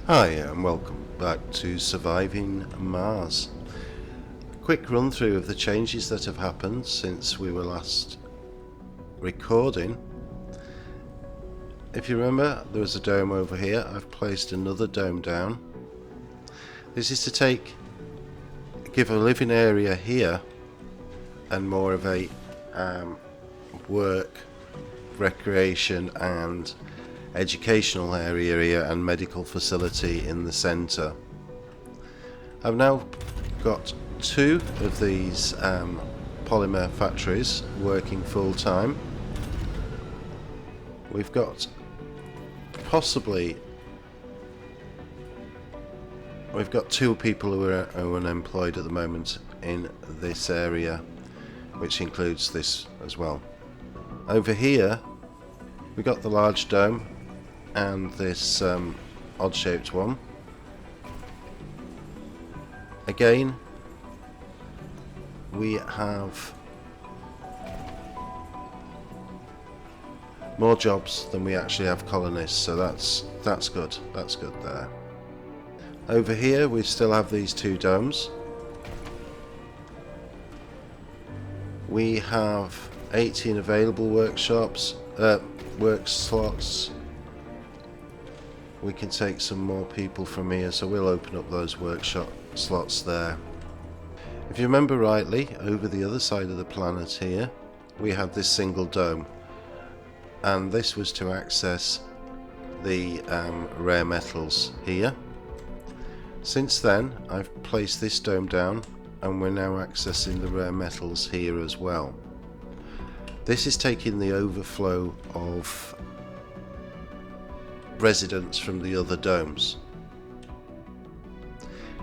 Hi and welcome back to Surviving Mars. Quick run through of the changes that have happened since we were last recording. If you remember, there was a dome over here. I've placed another dome down. This is to give a living area here and more of a work, recreation and educational area here and medical facility in the centre. I've now got two of these polymer factories working full time. We've got two people who are unemployed at the moment in this area, which includes this as well. Over here we got the large dome and this odd shaped one. Again, we have more jobs than we actually have colonists, so that's good. That's good there. Over here we still have these two domes. We have 18 available work slots. We can take some more people from here, so we'll open up those workshop slots there. If you remember rightly, over the other side of the planet here we had this single dome, and this was to access the rare metals here. Since then I've placed this dome down and we're now accessing the rare metals here as well. This is taking the overflow of residents from the other domes.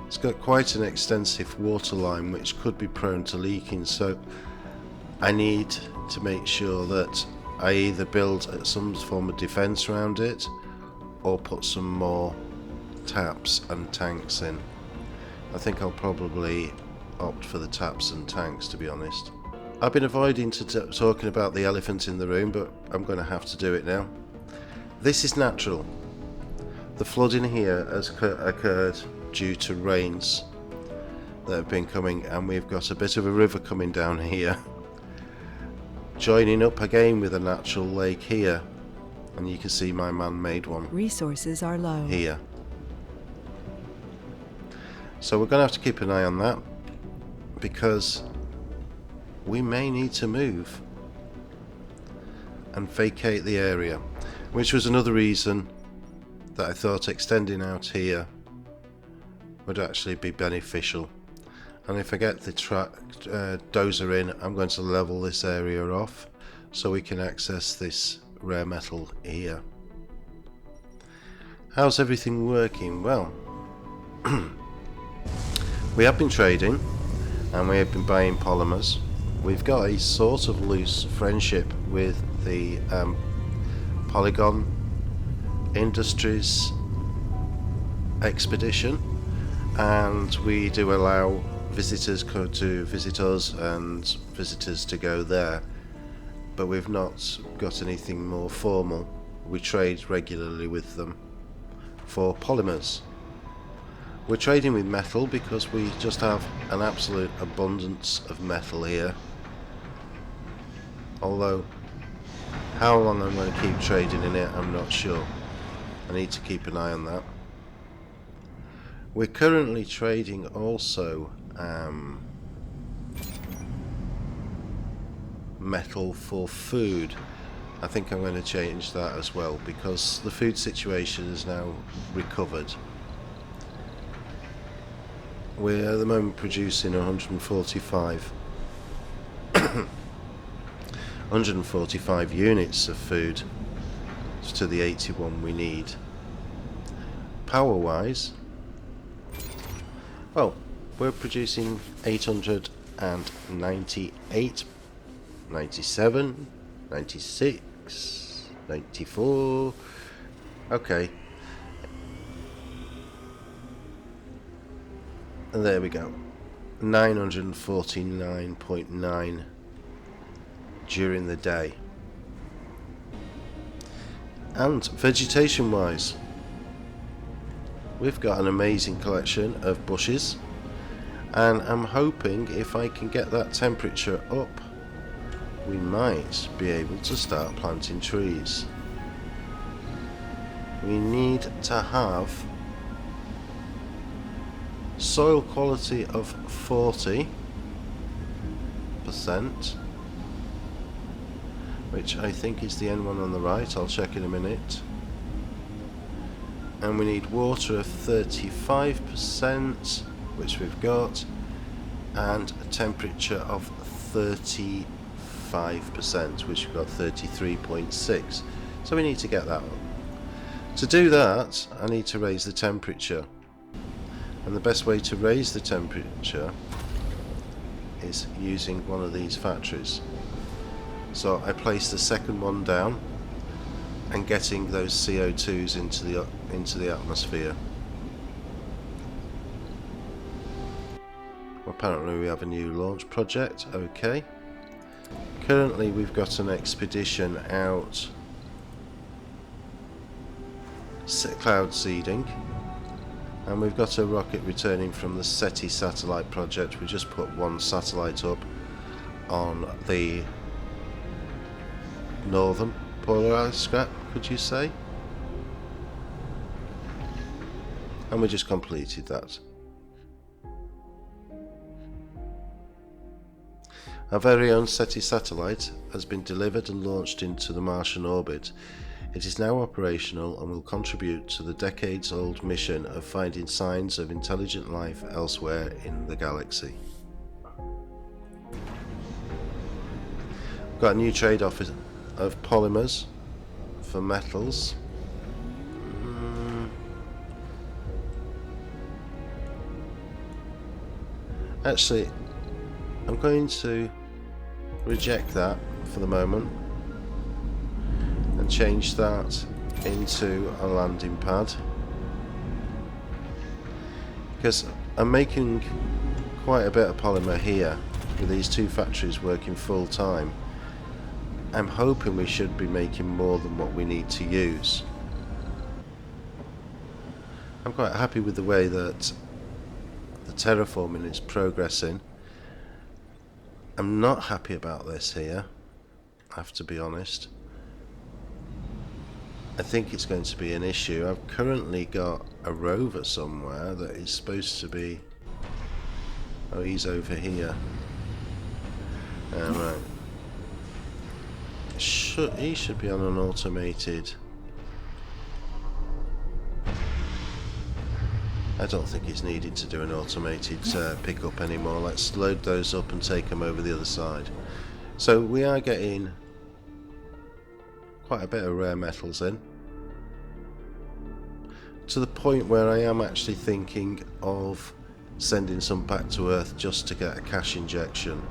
It's got quite an extensive water line which could be prone to leaking, so I need to make sure that I either build some form of defence around it or put some more taps and tanks in. I think I'll probably opt for the taps and tanks, to be honest. I've been avoiding talking about the elephant in the room, but I'm going to have to do it now. This is natural. The flooding here has occurred due to rains that have been coming, and we've got a bit of a river coming down here, joining up again with a natural lake here, and you can see my man-made one. Resources are low here. So we're going to have to keep an eye on that, because we may need to move and vacate the area, which was another reason that I thought extending out here would actually be beneficial. And if I get the dozer in, I'm going to level this area off so we can access this rare metal here. How's everything working? Well, we have been trading and we have been buying polymers. We've got a sort of loose friendship with the Polygon Industries expedition, and we do allow visitors to visit us and visitors to go there, but we've not got anything more formal. We trade regularly with them for polymers. We're trading with metal because we just have an absolute abundance of metal here, although how long I'm going to keep trading in it, I'm not sure. I need to keep an eye on that. We're currently trading also metal for food. I think I'm going to change that as well, because the food situation is now recovered. We're at the moment producing 145 units of food to the 81 we need. Power wise, well, we're producing 898, 97, 96, 94, okay, and there we go, 949.9 during the day. And vegetation wise, we've got an amazing collection of bushes, and I'm hoping if I can get that temperature up, we might be able to start planting trees. We need to have soil quality of 40%, which I think is the N one on the right. I'll check in a minute. And we need water of 35%, which we've got, and a temperature of 35%, which we've got 33.6. So we need to get that up. To do that, I need to raise the temperature. And the best way to raise the temperature is using one of these factories. So I place the second one down and getting those CO2s into the atmosphere. Apparently we have a new launch project. Okay. Currently we've got an expedition out cloud seeding, and we've got a rocket returning from the SETI satellite project. We just put one satellite up on the northern polar ice cap, could you say? And we just completed that. Our very own SETI satellite has been delivered and launched into the Martian orbit. It is now operational and will contribute to the decades-old mission of finding signs of intelligent life elsewhere in the galaxy. We've got a new trade-off of polymers for metals. Actually, I'm going to reject that for the moment and change that into a landing pad, because I'm making quite a bit of polymer here with these two factories working full time. I'm hoping we should be making more than what we need to use. I'm quite happy with the way that the terraforming is progressing. I'm not happy about this here, I have to be honest. I think it's going to be an issue. I've currently got a rover somewhere that is supposed to be... Oh, he's over here. Right. He should be on an automated... I don't think it's needed to do an automated pickup anymore. Let's load those up and take them over the other side. So we are getting quite a bit of rare metals in, to the point where I am actually thinking of sending some back to Earth just to get a cash injection.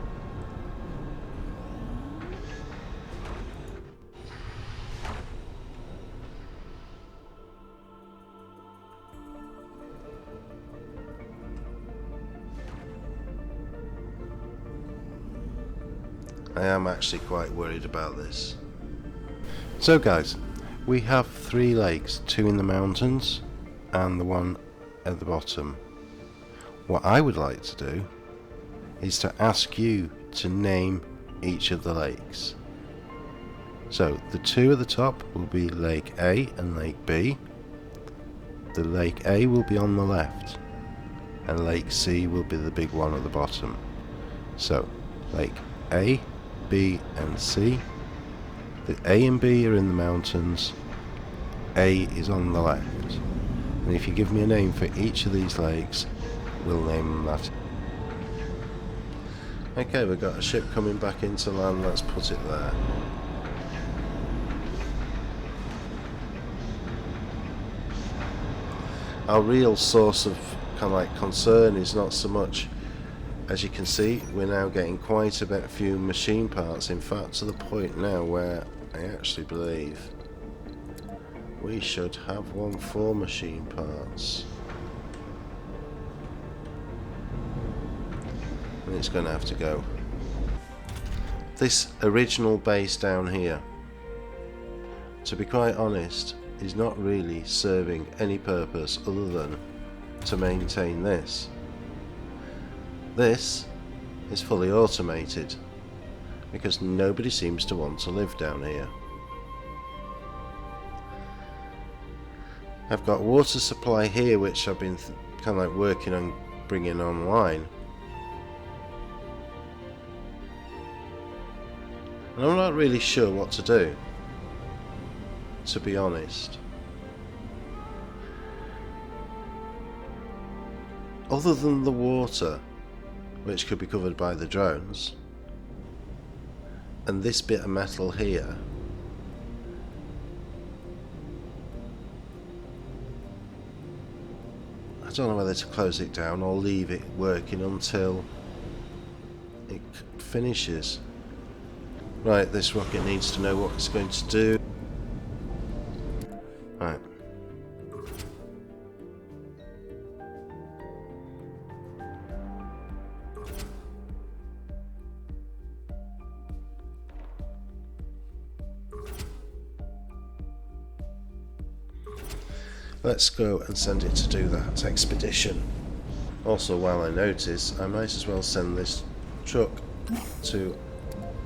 I am actually quite worried about this. So guys, we have 3 lakes, 2 in the mountains and the one at the bottom. What I would like to do is to ask you to name each of the lakes. So the 2 at the top will be Lake A and Lake B. The Lake A will be on the left and Lake C will be the big one at the bottom. So Lake A, B and C. The A and B are in the mountains, A is on the left, and if you give me a name for each of these lakes, we'll name them that. Okay, we've got a ship coming back into land, let's put it there. Our real source of kind of like concern is not so much, as you can see, we're now getting quite a few machine parts, in fact to the point now where I actually believe we should have one for machine parts. And it's going to have to go. This original base down here, to be quite honest, is not really serving any purpose other than to maintain this. This is fully automated because nobody seems to want to live down here. I've got water supply here which I've been kind of like working on bringing online. And I'm not really sure what to do, to be honest. Other than the water, which could be covered by the drones, and this bit of metal here, I don't know whether to close it down or leave it working until it finishes. Right, this rocket needs to know what it's going to do. Right. Let's go and send it to do that expedition. Also, while I notice, I might as well send this truck to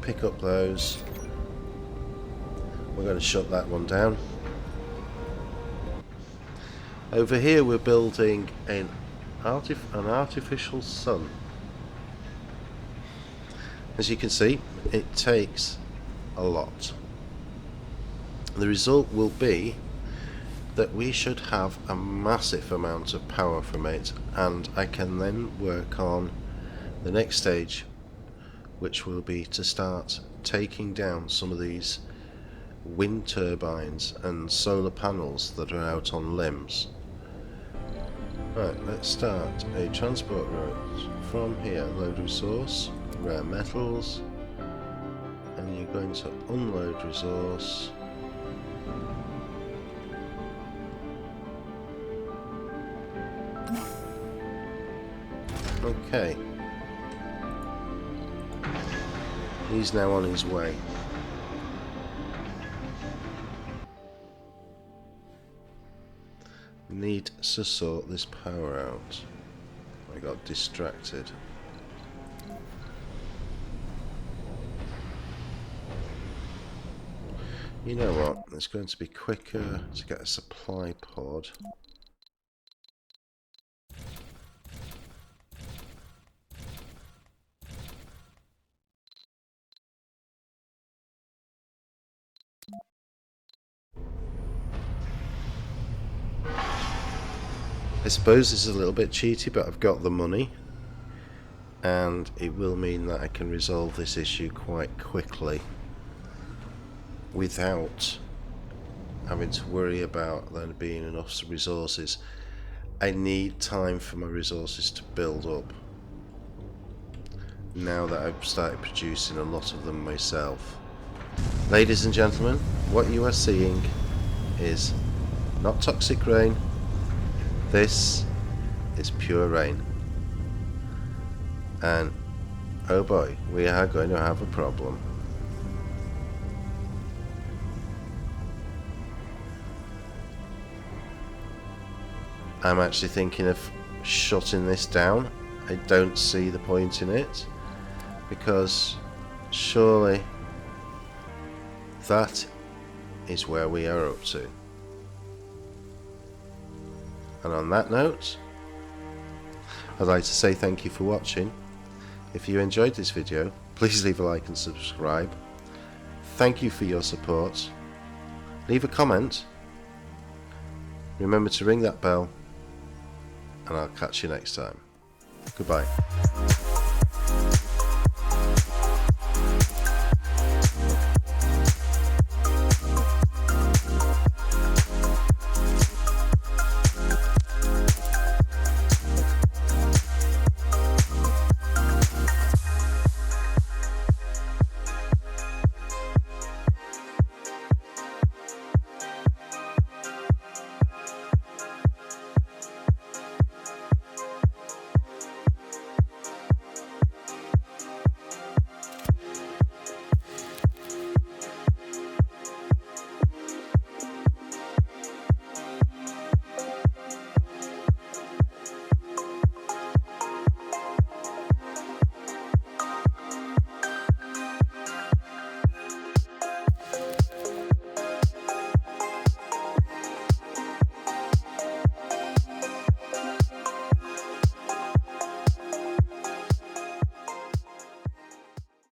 pick up those. We're going to shut that one down. Over here we're building an artificial sun. As you can see, it takes a lot. The result will be that we should have a massive amount of power from it, and I can then work on the next stage, which will be to start taking down some of these wind turbines and solar panels that are out on limbs. Right, let's start a transport route from here. Load resource, rare metals, and you're going to unload resource. Okay. He's now on his way. Need to sort this power out. I got distracted. You know what? It's going to be quicker to get a supply pod. I suppose this is a little bit cheaty, but I've got the money, and it will mean that I can resolve this issue quite quickly without having to worry about there being enough resources. I need time for my resources to build up now that I've started producing a lot of them myself. Ladies and gentlemen, what you are seeing is not toxic rain. This is pure rain. And oh boy, we are going to have a problem. I'm actually thinking of shutting this down. I don't see the point in it, because surely that is where we are up to. And on that note, I'd like to say thank you for watching. If you enjoyed this video, please leave a like and subscribe. Thank you for your support. Leave a comment. Remember to ring that bell, and I'll catch you next time. Goodbye.